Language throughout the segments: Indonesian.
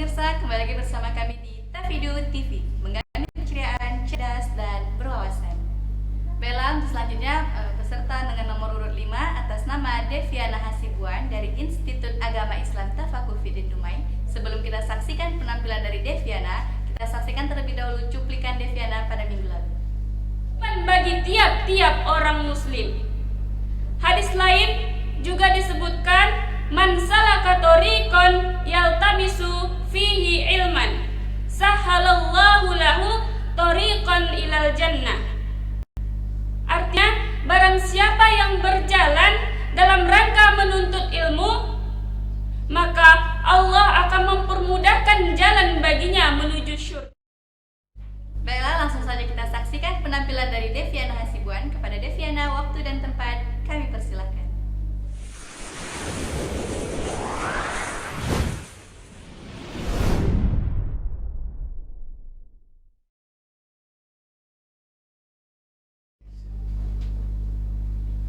pemirsa, kembali lagi bersama kami di Tafidu TV, menggali keceriaan, cerdas, dan berwawasan. Baiklah, untuk selanjutnya peserta dengan nomor urut 5 atas nama Deviana Hasibuan dari Institut Agama Islam Tafakuh Fiddin Dumai. Sebelum kita saksikan penampilan dari Deviana, kita saksikan terlebih dahulu cuplikan Deviana pada minggu lalu. Bagi tiap-tiap orang muslim. Hadis lain juga disebutkan, man salaka tariqan yaltamisu fihi ilman sahhalallahu lahu tariqan ilal jannah. Artinya, barang siapa yang berjalan dalam rangka menuntut ilmu, maka Allah akan mempermudahkan jalan baginya menuju syurga. Baiklah, langsung saja kita saksikan penampilan dari Deviana Hasibuan. Kepada Deviana, waktu dan tempat kami persilahkan.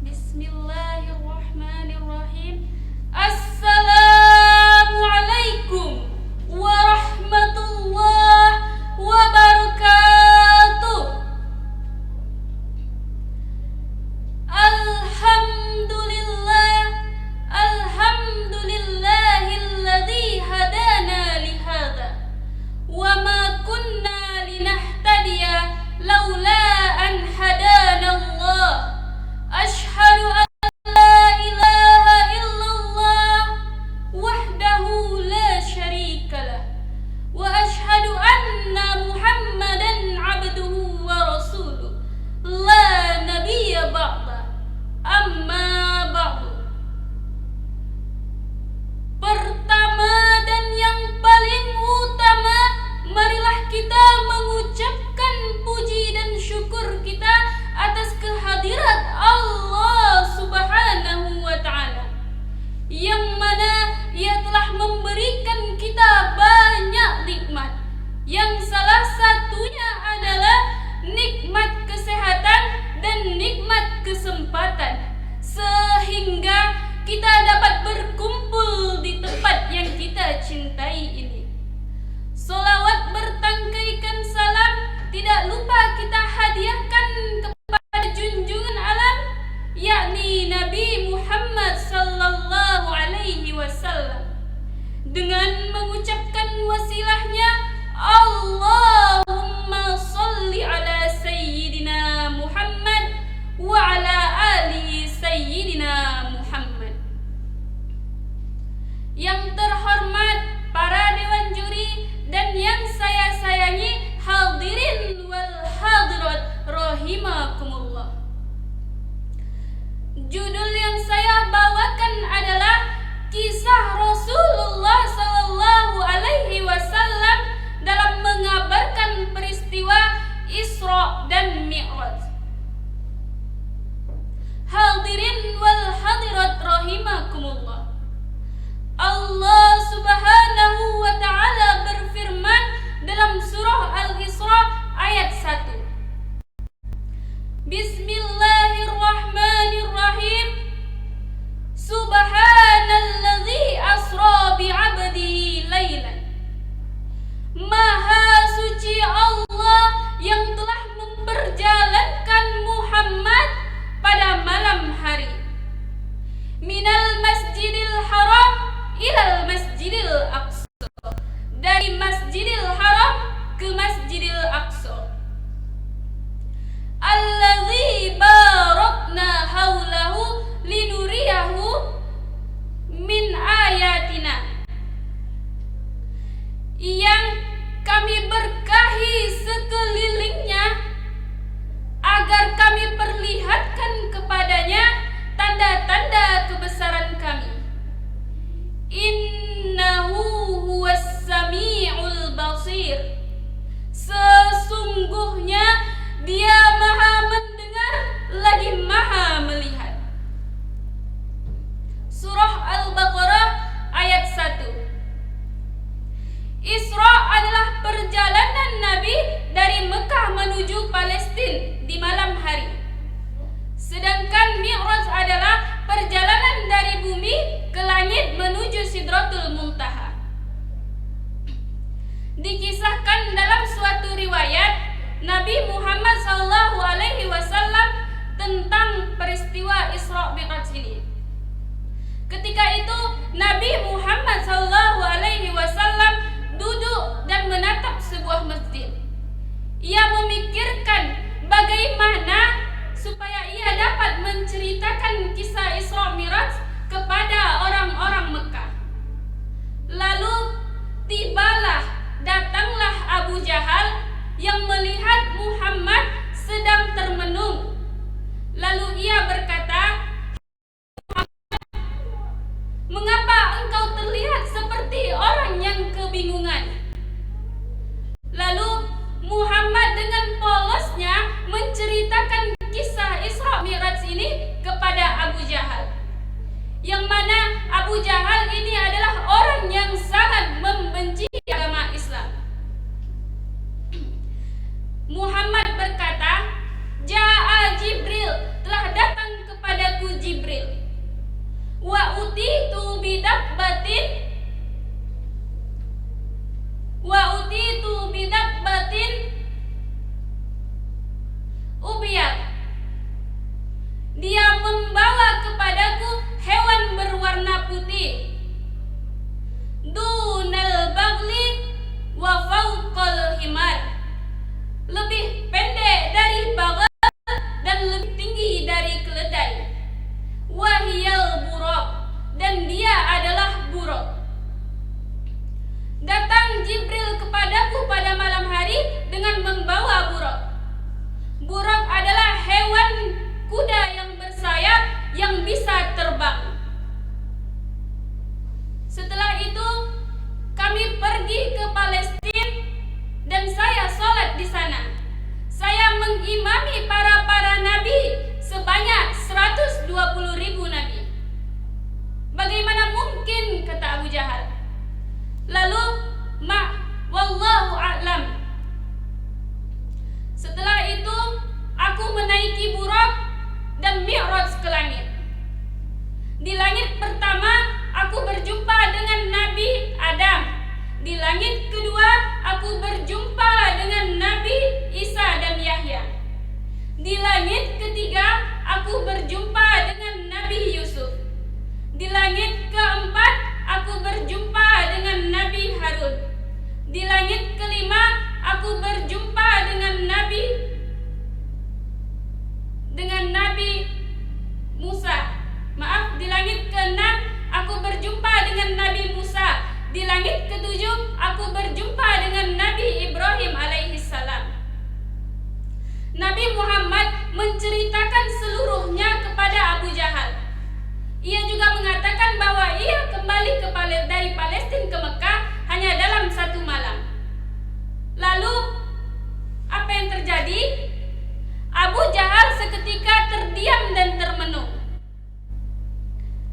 Bismillahirrahmanirrahim. Assalamualaikum warahmatullahi wabarakatuh. Alhamdulillahilladzi hadana lihada wa ma kunna linahtadiya laula an hadana Allah. Ashhadu an la ilaha illallah wahdahu la syarika lah wa ashhadu anna Muhammadan abduhu wa rasuluh la nabiyya ba'da. Amma ba'du. Pertama dan yang paling utama, marilah kita mengucapkan puji dan syukur kita atas kehadirat Allah Subhanahu wa ta'ala, yang mana Ia telah memberikan kita banyak nikmat, yang salah satunya adalah nikmat kesehatan dan nikmat kesempatan, sehingga kita dapat berkumpul di tempat yang kita cintai ini. Solawat bertangkaikan salam tidak lupa kita hadiahkan kepada junjungan alam, yakni Nabi Muhammad sallallahu alaihi wasallam, dengan mengucapkan wasilahnya, Allahumma salli ala Sayyidina Muhammad wa ala ali Sayyidina Muhammad. Yang terhormat para dewan juri dan yang saya sayangi hadirin wal hadirat rahimakumullah. Judul yang saya bawakan adalah kisah Rasulullah sallallahu alaihi wasallam dalam mengabarkan peristiwa Isra dan Mi'raj. Hadirin wal hadirat rahimakumullah. Allah Subhanahu wa ta'ala berfirman dalam surah Al-Isra ayat 1. Bismillahirrahmanirrahim. Subhanalladzi asra bi'abdihi laylan. Maha suci Allah yang telah memperjalankan Muhammad pada malam hari. Minal masjidil haram ilal masjidil aqsa. Dari masjidil haram ke masjidil aqsa. Alladzi menceritakan kisah Isra Mi'raj kepada orang-orang Mekah. Lalu datanglah Abu Jahal yang melihat Muhammad sedang termenung. Lalu ia berkata, "Mengapa engkau terlihat seperti orang yang kebingungan?" Lalu Muhammad dengan polosnya menceritakan kisah Isra Mi'raj ini kepada Abu Jahal, yang mana Abu Jahal ini adalah orang yang sangat membenci agama Islam. Muhammad berkata, "Ja'a Jibril, telah datang kepadaku Jibril. Wa utitu bidabbatin ubiyat. Dia membawa kepadaku hewan berwarna putih. Dunal bagli wa fawqal himar. Lebih pendek dari bagal dan lebih tinggi dari keledai. Wahiyal buraq, dan dia adalah buraq. Datang Jibril kepadaku pada malam hari dengan membawa buraq. Buraq adalah hewan kuda yang bersayap yang bisa terbang. Setelah itu kami pergi ke Palestina dan saya sholat di sana. Saya mengimami para nabi sebanyak 120.000 nabi. Bagaimana mungkin?" kata Abu Jahal. Lalu wallahu a'lam. Setelah itu aku menaiki buraq dan mi'raj ke langit. Di langit pertama aku berjumpa dengan Nabi Adam. Di langit kedua aku berjumpa dengan Nabi Isa dan Yahya. Di langit ketiga aku berjumpa dengan Nabi Yusuf. Di langit keempat aku berjumpa dengan Nabi Harun. Di langit kelima aku berjumpa dengan Nabi Musa. Di langit keenam aku berjumpa dengan Nabi Musa. Di langit ketujuh aku berjumpa dengan Nabi Ibrahim alaihissalam. Nabi Muhammad menceritakan seluruhnya kepada Abu Jahal. Ia juga mengatakan bahwa ia kembali dari Palestina ke Mekah hanya dalam 1 malam. Lalu apa yang terjadi? Abu Jahal seketika terdiam dan termenung.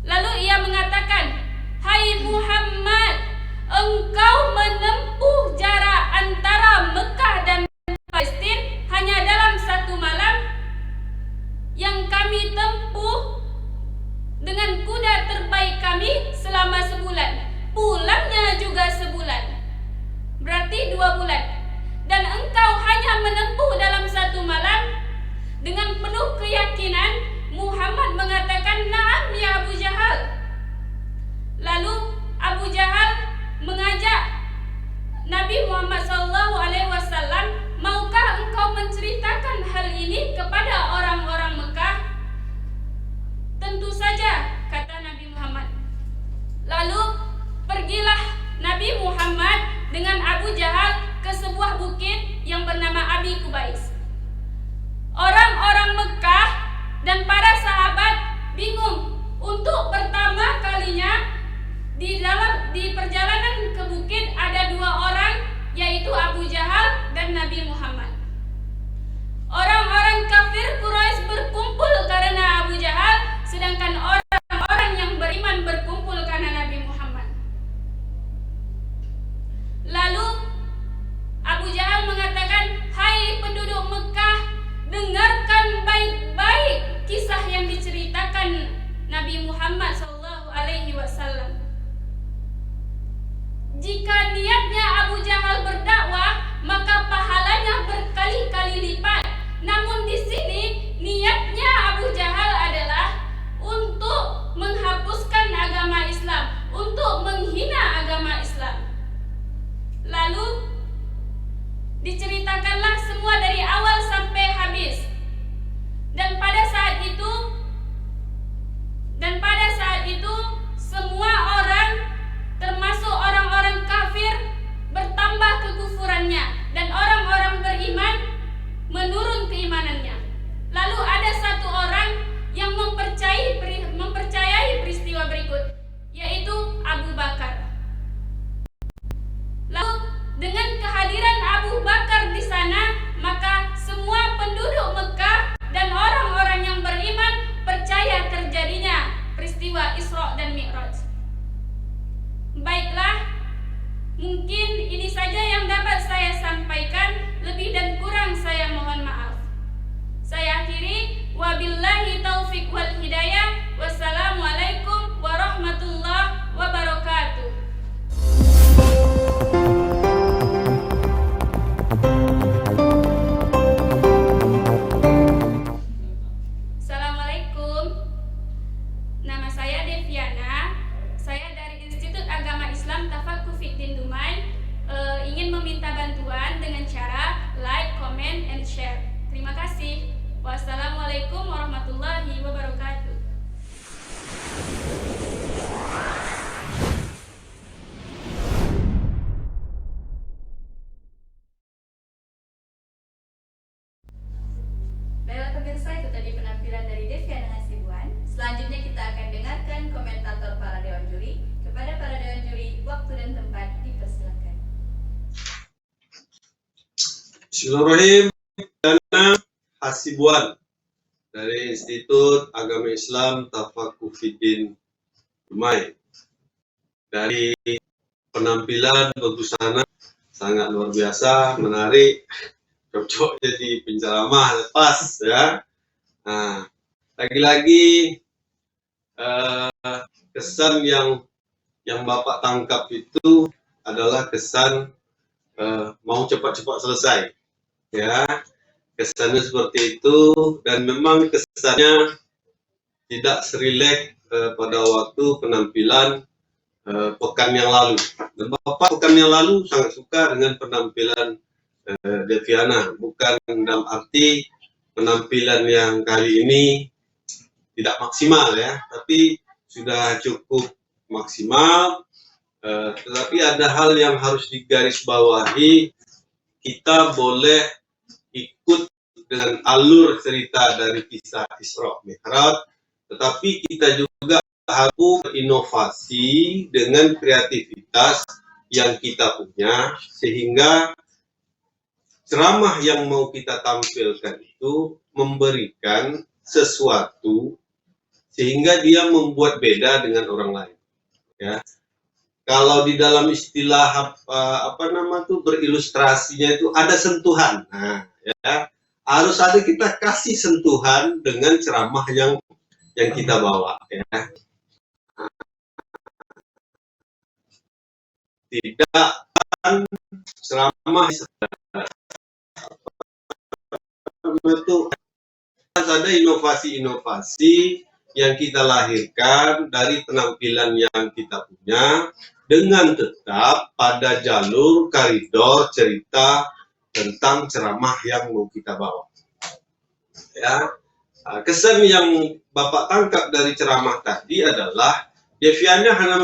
Lalu ia mengatakan, "Hai Muhammad, engkau menempuh jarak antara Mekah dan Palestina hanya dalam 1 malam, yang kami tempuh dengan kuda terbaik kami selama sebulan. Pulangnya juga sebulan. Berarti 2 bulan. Dan engkau hanya menempuh dalam 1 malam." Dengan penuh keyakinan Muhammad pemirsa, itu tadi penampilan dari Deviana Hasibuan. Selanjutnya kita akan dengarkan komentator para dewan juri. Kepada para dewan juri, waktu dan tempat dipersilakan. Bismillahirrahmanirrahim. Deviana Hasibuan dari Institut Agama Islam Tafakufiddin Dumai. Dari penampilan berbusana sangat luar biasa, menarik, cocok jadi penceramah lepas ya. Nah, lagi-lagi kesan yang Bapak tangkap itu adalah kesan mau cepat-cepat selesai ya. Kesannya seperti itu, dan memang kesannya tidak serileks pada waktu penampilan pekan yang lalu. Dan Bapak pekan yang lalu sangat suka dengan penampilan Deviana, bukan dalam arti penampilan yang kali ini tidak maksimal ya, tapi sudah cukup maksimal. Tetapi ada hal yang harus digarisbawahi. Kita boleh ikut dengan alur cerita dari kisah Isra Mi'raj, tetapi kita juga harus berinovasi dengan kreativitas yang kita punya, sehingga ceramah yang mau kita tampilkan itu memberikan sesuatu sehingga dia membuat beda dengan orang lain ya. Kalau di dalam istilah berilustrasinya itu ada sentuhan. Nah ya, harus ada kita kasih sentuhan dengan ceramah yang kita bawa ya. Tidak ceramah itu ada inovasi-inovasi yang kita lahirkan dari penampilan yang kita punya, dengan tetap pada jalur koridor cerita tentang ceramah yang mau kita bawa ya. Kesan yang Bapak tangkap dari ceramah tadi adalah Deviana hanya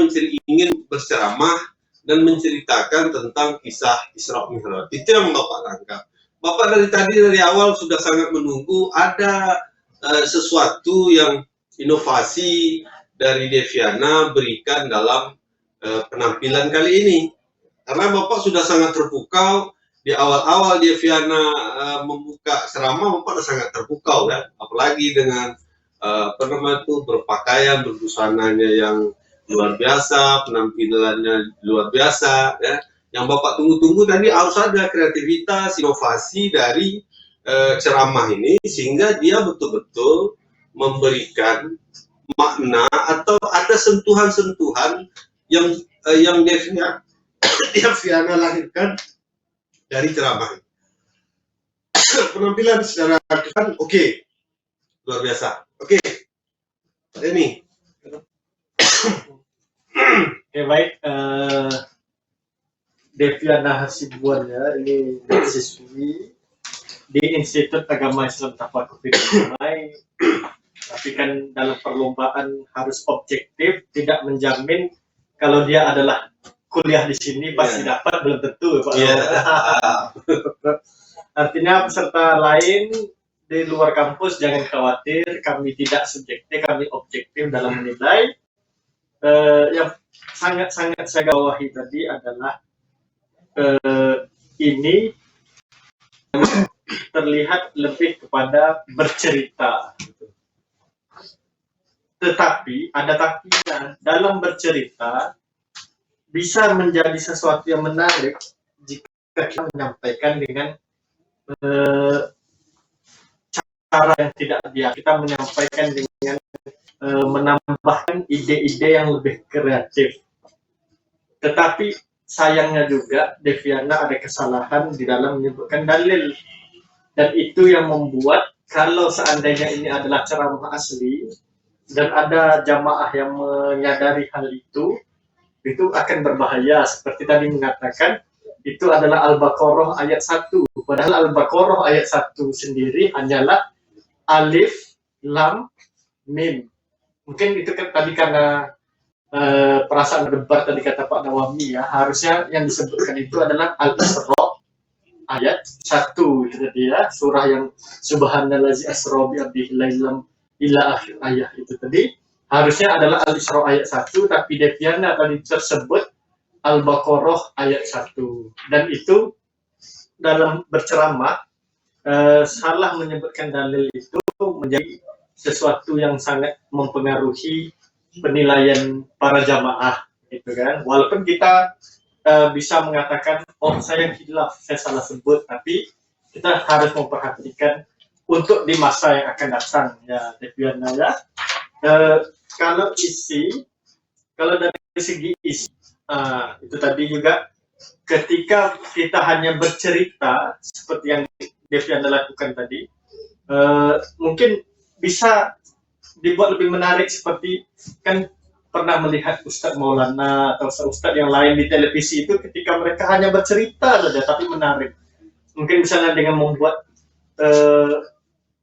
ingin berceramah dan menceritakan tentang kisah Isra Mi'raj. Itu yang Bapak tangkap. Bapak dari awal sudah sangat menunggu ada sesuatu yang inovasi dari Deviana berikan dalam penampilan kali ini. Karena Bapak sudah sangat terpukau di awal-awal Deviana membuka ceramah, Bapak sudah sangat terpukau ya. Apalagi dengan berpakaian, berbusananya yang luar biasa, penampilannya luar biasa ya. Yang Bapak tunggu-tunggu tadi harus ada kreativitas, inovasi dari ceramah ini, sehingga dia betul-betul memberikan makna atau ada sentuhan-sentuhan yang Deviana lahirkan dari ceramah. Penampilan secara keseluruhan oke, luar biasa. Oke. Ini. Oke, baik. Deviana Hasibuan ya, ini siswi di Institut Agama Islam Tafakufiddin Dumai. Tapi kan dalam perlombaan harus objektif, tidak menjamin kalau dia adalah kuliah di sini pasti dapat, belum tentu Pak. Artinya peserta lain di luar kampus jangan khawatir, kami tidak subjektif, kami objektif dalam menilai. Yang sangat-sangat saya bawahi tadi adalah ini terlihat lebih kepada bercerita. Tetapi ada tapinya, dalam bercerita bisa menjadi sesuatu yang menarik jika kita menyampaikan dengan cara yang tidak biasa. Kita menyampaikan dengan menambahkan ide-ide yang lebih kreatif. Tetapi sayangnya juga Deviana ada kesalahan di dalam menyebutkan dalil, dan itu yang membuat kalau seandainya ini adalah ceramah asli dan ada jamaah yang menyadari hal itu akan berbahaya. Seperti tadi mengatakan itu adalah Al-Baqarah ayat 1, padahal Al-Baqarah ayat 1 sendiri hanyalah alif, lam, mim. Mungkin itu kan tadi karena perasaan debat tadi kata Pak Nawami ya, harusnya yang disebutkan itu adalah Al-Isra ayat 1 itu tadi ya, surah yang subhanallazi asra bi abdihi lailam ila akhir ayat itu tadi harusnya adalah Al-Isra ayat 1, tapi Deviana tadi tersebut Al-Baqarah ayat 1, dan itu dalam berceramah salah menyebutkan dalil itu menjadi sesuatu yang sangat mempengaruhi penilaian para jamaah gitu kan. Walaupun kita bisa mengatakan oh saya hilaf, saya salah sebut, tapi kita harus memperhatikan untuk di masa yang akan datang ya Deviana ya. Kalau dari segi isi itu tadi juga ketika kita hanya bercerita seperti yang Deviana lakukan tadi, mungkin bisa dibuat lebih menarik, seperti kan pernah melihat Ustadz Maulana atau Ustadz yang lain di televisi itu ketika mereka hanya bercerita saja tapi menarik. Mungkin misalnya dengan membuat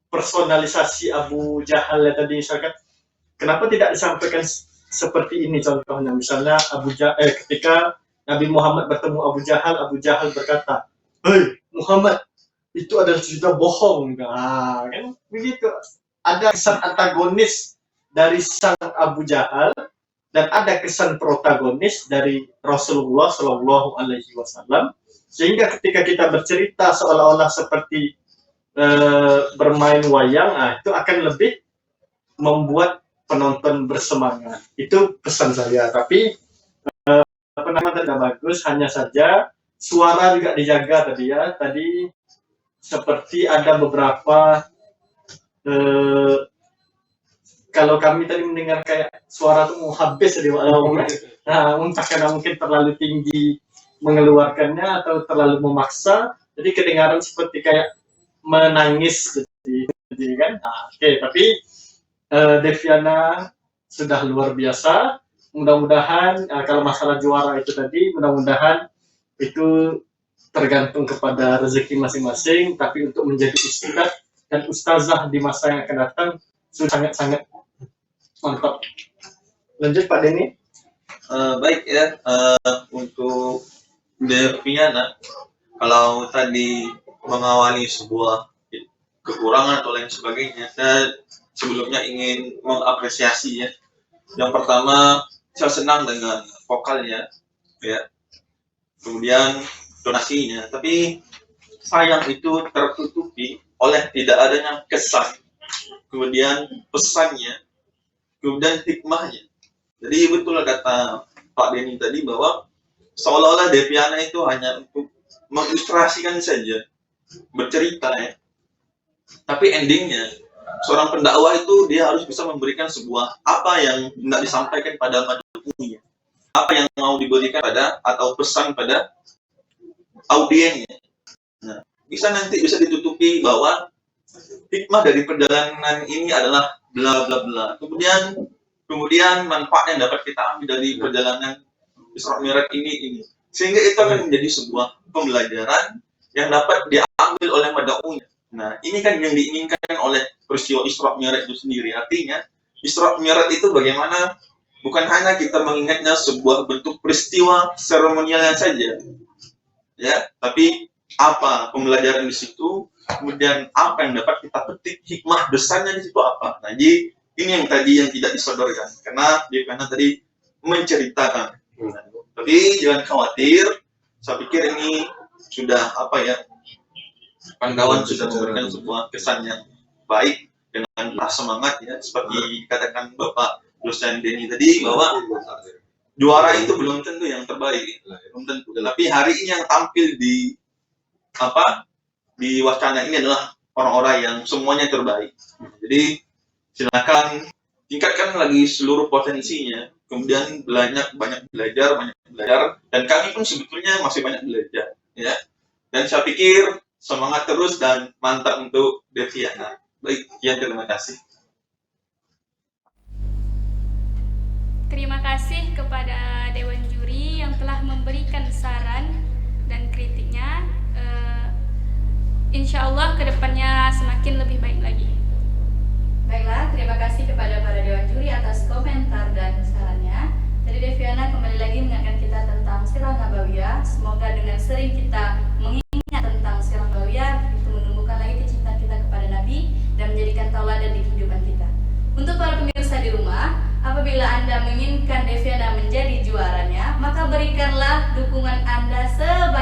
personalisasi Abu Jahal ya tadi, misalkan kenapa tidak disampaikan seperti ini contohnya, misalnya ketika Nabi Muhammad bertemu Abu Jahal berkata, "Hei Muhammad, itu adalah cerita bohong." Nah, kan begitu. Ada kesan antagonis dari sang Abu Jahal dan ada kesan protagonis dari Rasulullah Shallallahu Alaihi Wasallam, sehingga ketika kita bercerita seolah-olah seperti bermain wayang, itu akan lebih membuat penonton bersemangat. Itu pesan saya. Tapi penampilan tidak bagus, hanya saja suara juga dijaga tadi ya. Tadi seperti ada beberapa kalau kami tadi mendengar kayak suara tuh mau habis di entah karena mungkin terlalu tinggi mengeluarkannya atau terlalu memaksa, jadi kedengaran seperti kayak menangis jadi kan. Tapi Deviana sudah luar biasa. Mudah-mudahan kalau masalah juara itu tadi, mudah-mudahan itu tergantung kepada rezeki masing-masing, tapi untuk menjadi ustadz dan ustazah di masa yang akan datang sudah sangat-sangat mantap. Lanjut Pak Denny. Baik ya, untuk Deviana, kalau tadi mengawali sebuah kekurangan atau lain sebagainya, saya sebelumnya ingin mengapresiasi ya. Yang pertama, saya senang dengan vokalnya ya, kemudian donasinya, tapi sayang itu tertutupi oleh tidak adanya kesan, kemudian pesannya, kemudian hikmahnya. Jadi betul kata Pak Denny tadi bahwa seolah-olah Deviana itu hanya untuk mengilustrasikan saja, bercerita ya. Tapi endingnya seorang pendakwah itu dia harus bisa memberikan sebuah apa yang tidak disampaikan pada madhunya, apa yang mau diberikan pada atau pesan pada audiennya. Nah, bisa ditutupi bahwa hikmah dari perjalanan ini adalah bla bla bla. Kemudian manfaat yang dapat kita ambil dari perjalanan Isra Mi'raj ini. Sehingga itu akan menjadi sebuah pembelajaran yang dapat diambil oleh madhunya. Nah, ini kan yang diinginkan oleh peristiwa Isra Mi'raj itu sendiri. Artinya, Isra Mi'raj itu bagaimana bukan hanya kita mengingatnya sebuah bentuk peristiwa seremonialnya saja, ya, tapi apa pembelajaran di situ, kemudian apa yang dapat kita petik, hikmah besarnya di situ apa. Nah, jadi ini yang tadi yang tidak disodorkan, karena tadi menceritakan. Nah, tapi jangan khawatir, saya pikir ini sudah kawan-kawan sudah memberikan sebuah kesan yang baik dengan semangat ya, seperti dikatakan Bapak dosen Denny tadi bahwa juara itu belum tentu yang terbaik, belum tentu. Tapi hari ini yang tampil di wacana ini adalah orang-orang yang semuanya terbaik. Jadi silakan tingkatkan lagi seluruh potensinya, kemudian banyak belajar, dan kami pun sebetulnya masih banyak belajar ya. Dan saya pikir semangat terus dan mantap untuk Deviana. Baik, sekian, terima kasih. Terima kasih kepada Dewan Juri yang telah memberikan saran dan kritiknya. Insya Allah kedepannya semakin lebih baik lagi. Baiklah, terima kasih kepada para Dewan Juri atas komentar dan sarannya. Jadi Deviana kembali lagi mengingatkan kita tentang Sirah Nabawiyah. Semoga dengan sering kita mengingat tentang berikanlah dukungan Anda sebesar